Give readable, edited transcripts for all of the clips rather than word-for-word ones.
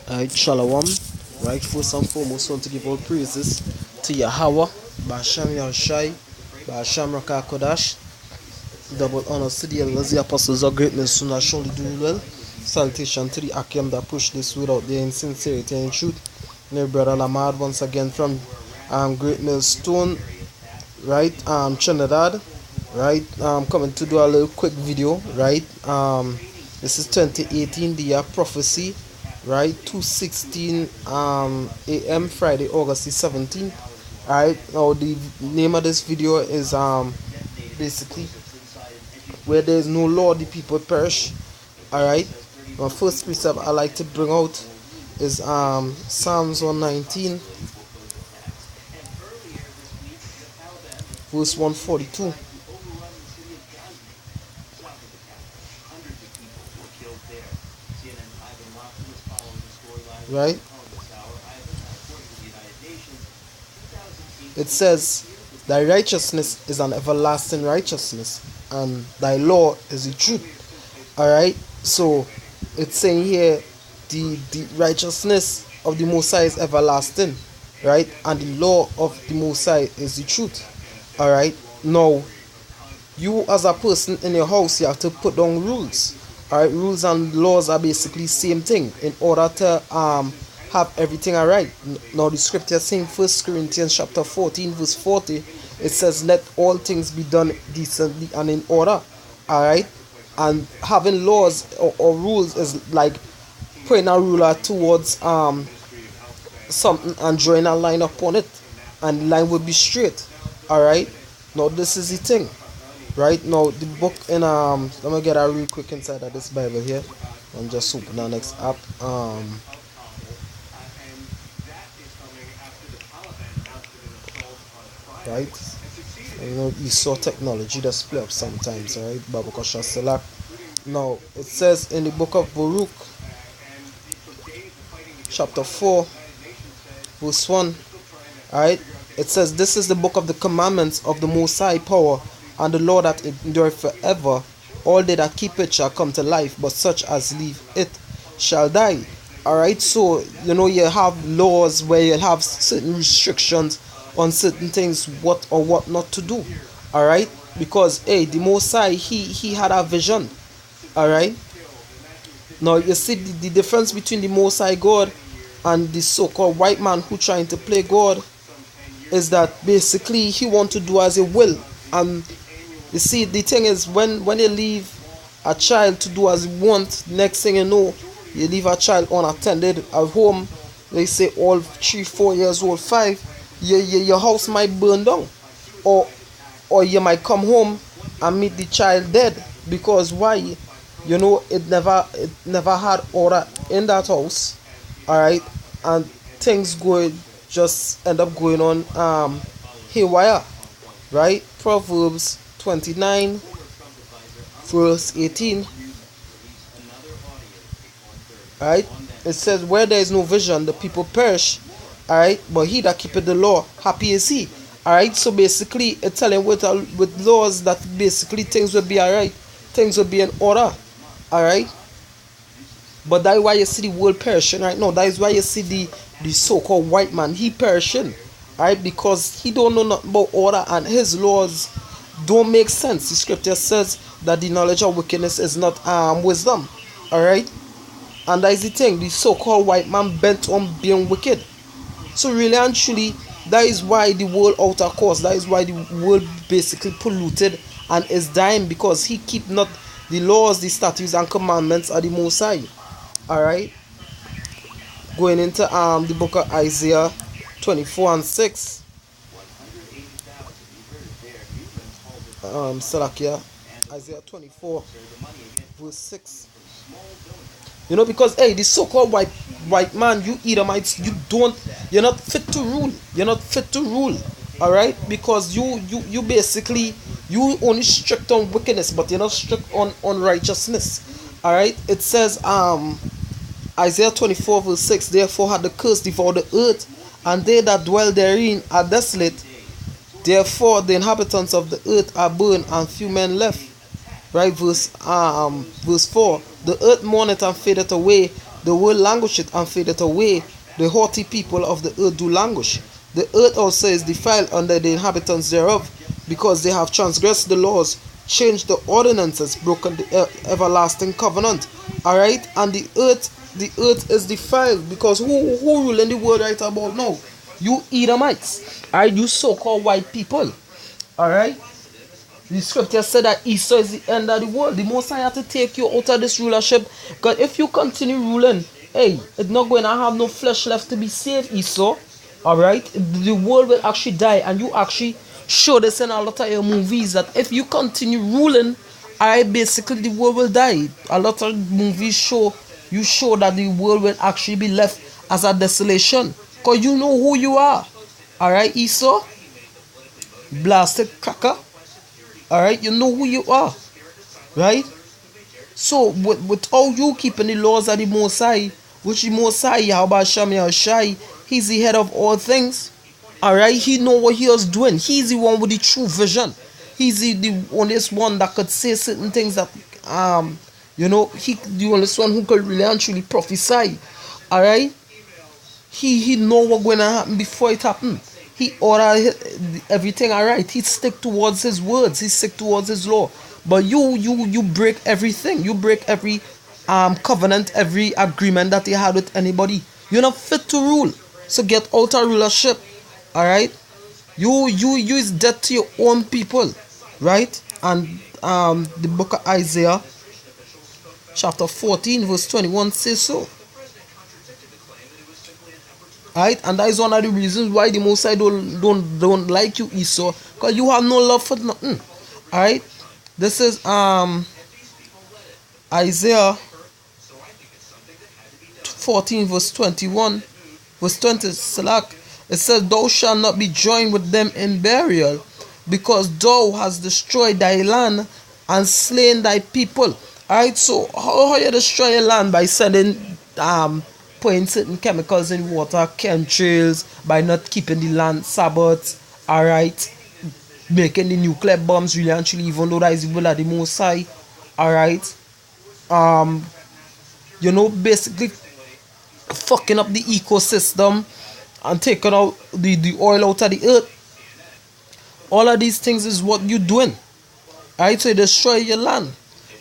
Alright, Shalom. Right, first and foremost, want to give all praises to Yahweh, Basham Yahushai, Basham Rakakodash. Double honors to the elders, the apostles of greatness, who not surely do well. Salutation to the Akim that push this without their insincerity and truth. My brother Lamad once again from Great Millstone, right? Trinidad, right? Coming to do a little quick video, right? This is 2018, the year prophecy, right? 2:16 a.m. Friday, August the 17th. Alright, now the name of this video is basically where there is no law, the people perish. Alright, my first precept I like to bring out is Psalms 119, verse 142. Right? It says, thy righteousness is an everlasting righteousness, and thy law is the truth. Alright? So it's saying here the righteousness of the Most High is everlasting, right? And the law of the Most High is the truth. Alright? Now, you as a person in your house, you have to put down rules. Alright, rules and laws are basically same thing in order to have everything alright. Now the scripture saying 1 Corinthians chapter 14 verse 40, it says let all things be done decently and in order. Alright, and having laws or rules is like putting a ruler towards something and drawing a line upon it, and the line will be straight. Alright, now this is the thing. Right now, the book in let me get a real quick inside of this Bible here. I'm just open the next app. Right, you know, you saw technology just play up sometimes, right? Babakosha Selak. Now it says in the book of Baruch, chapter 4, verse 1. Alright, it says, this is the book of the commandments of the Most High power and the law that endureth forever. All they that keep it shall come to life, but such as leave it shall die. Alright, so you know, you have laws where you have certain restrictions on certain things, what or what not to do. Alright, because hey, the Most High, he had a vision. Alright, now you see the difference between the Most High God and the so-called white man who trying to play God is that basically he want to do as he will. And you see, the thing is, when you leave a child to do as he wants, next thing you know, you leave a child unattended at home. They say all 3-4 years old, 5, your house might burn down, or you might come home and meet the child dead. Because why? You know, it never had order in that house. Alright, and things just end up going on haywire. Right? Proverbs 29 verse 18. Alright, it says, where there is no vision, the people perish. Alright, but he that keepeth the law, happy is he. Alright, so basically it's telling with laws that basically things will be alright, things will be in order. Alright, but that is why you see the world perishing right now. That is why you see the so-called white man, he perishing. Alright, because he don't know nothing about order and his laws don't make sense. The scripture says that the knowledge of wickedness is not wisdom. Alright, and that is the thing, the so-called white man bent on being wicked. So really and truly, that is why the world out of course, that is why the world basically polluted and is dying, because he keep not the laws, the statutes and commandments of the Most High. Alright, going into the book of Isaiah 24 and 6. Salakia, Isaiah 24 verse 6. You know, because hey, the so-called white man, you Edomites, you're not fit to rule. You're not fit to rule. Alright, because you basically, you only strict on wickedness, but you're not strict on righteousness. Alright, it says Isaiah 24 verse 6, therefore had the curse devoured the earth, and they that dwell therein are desolate. Therefore the inhabitants of the earth are burned, and few men left. right? Verse 4. The earth mourneth and fadeth away, the world languisheth and fadeth away, the haughty people of the earth do languish. The earth also is defiled under the inhabitants thereof, because they have transgressed the laws, changed the ordinances, broken the everlasting covenant. Alright? And the earth is defiled, because who ruling the world right about now? You Edomites. Alright, you so-called white people. Alright? The scripture said that Esau is the end of the world. The Most High have to take you out of this rulership. Because if you continue ruling, hey, it's not going to have no flesh left to be saved, Esau. Alright? The world will actually die. And you actually show this in a lot of your movies, that if you continue ruling, basically the world will die. A lot of movies show that the world will actually be left as a desolation. Because you know who you are. Alright, Esau? Blasted cracker. Alright, you know who you are. Right? So, without you keeping the laws of the Most High, which the Most High, Yahweh Shem Yahushai, He's the head of all things. Alright, He know what He was doing. He's the one with the true vision. He's the only one that could say certain things that, He the only one who could really and truly prophesy. Alright? He know what's going to happen before it happens. He order everything alright. He stick towards his words. He stick towards his law. But you break everything. You break every covenant, every agreement that he had with anybody. You're not fit to rule. So get out of rulership. Alright? You is dead to your own people. Right? And the book of Isaiah, chapter 14, verse 21 says so. Right, and that is one of the reasons why the Most High don't like you, Esau, because you have no love for nothing. Alright, this is Isaiah 14 verse 21, verse 20. It says, "Thou shalt not be joined with them in burial, because thou hast destroyed thy land and slain thy people." Alright, so how you destroy your land? By sending putting certain chemicals in water, chemtrails, by not keeping the land Sabbath, alright, making the nuclear bombs really and truly, even though that is the will of the Most High, alright, basically fucking up the ecosystem and taking out the oil out of the earth. All of these things is what you're doing, right? So you destroy your land,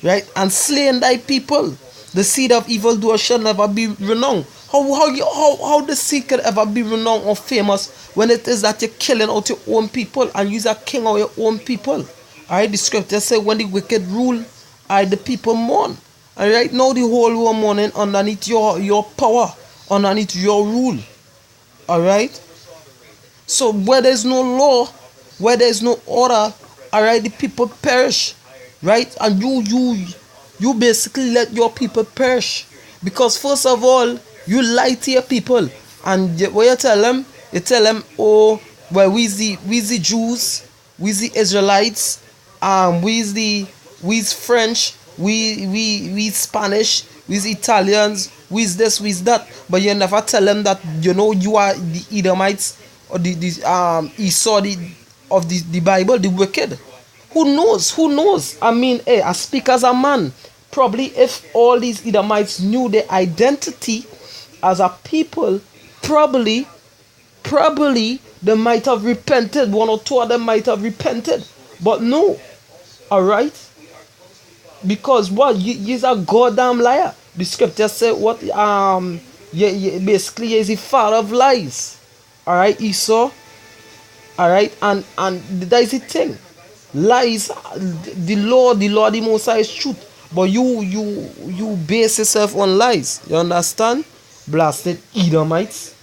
right, and slaying thy people. The seed of evildoers shall never be renowned. How the seed could ever be renowned or famous when it is that you're killing out your own people and you're a king of your own people? Alright, the scripture says when the wicked rule, the people mourn. Alright, now the whole world mourning underneath your power, underneath your rule. Alright? So where there's no law, where there's no order, alright, the people perish. Right? And you basically let your people perish, because first of all you lie to your people, and what you tell them, oh well, we's the Jews, we's the Israelites, we's French, we Spanish, we's Italians, we's this, we's that, but you never tell them that you are the Edomites or the Esau of the Bible, the wicked. Who knows? I mean, hey, I speak as a man. Probably if all these Edomites knew their identity as a people, probably they might have repented. One or two of them might have repented. But no. Alright? Because what? You're a goddamn liar. The scripture said what? Basically is the father of lies. Alright, Esau? Alright? And that is the thing. Lies, the law, the Most High is truth. But you base yourself on lies. You understand? Blasted Edomites.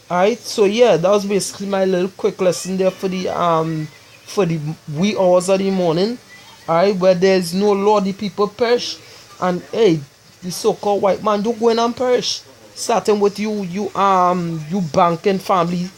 Alright, so yeah, that was basically my little quick lesson there for the wee hours of the morning. Alright, where there's no law, the people perish. And hey, the so-called white man, you go in and perish. Starting with you banking family,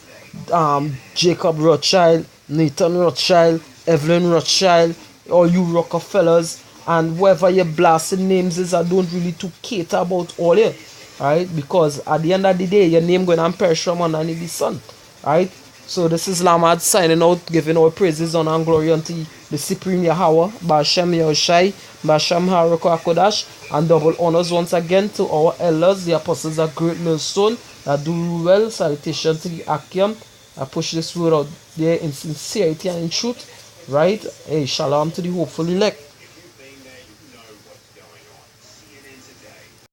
Jacob Rothschild, Nathan Rothschild, Evelyn Rothschild, all you Rockefellers, and whoever your blasted names is, I don't really to cater about all it. Alright, because at the end of the day, your name going to perish from underneath the sun. Alright, So this is Lamad signing out, giving all praises, honor, and glory unto the Supreme Yahweh, Bashem Yahushai, Bashem Haroko Akodash, and double honors once again to our elders, the apostles of Great Millstone, that do well. Salutation to the Akim. I push this word out there in sincerity and in truth. Right? Hey, shalom to the hopeful elect.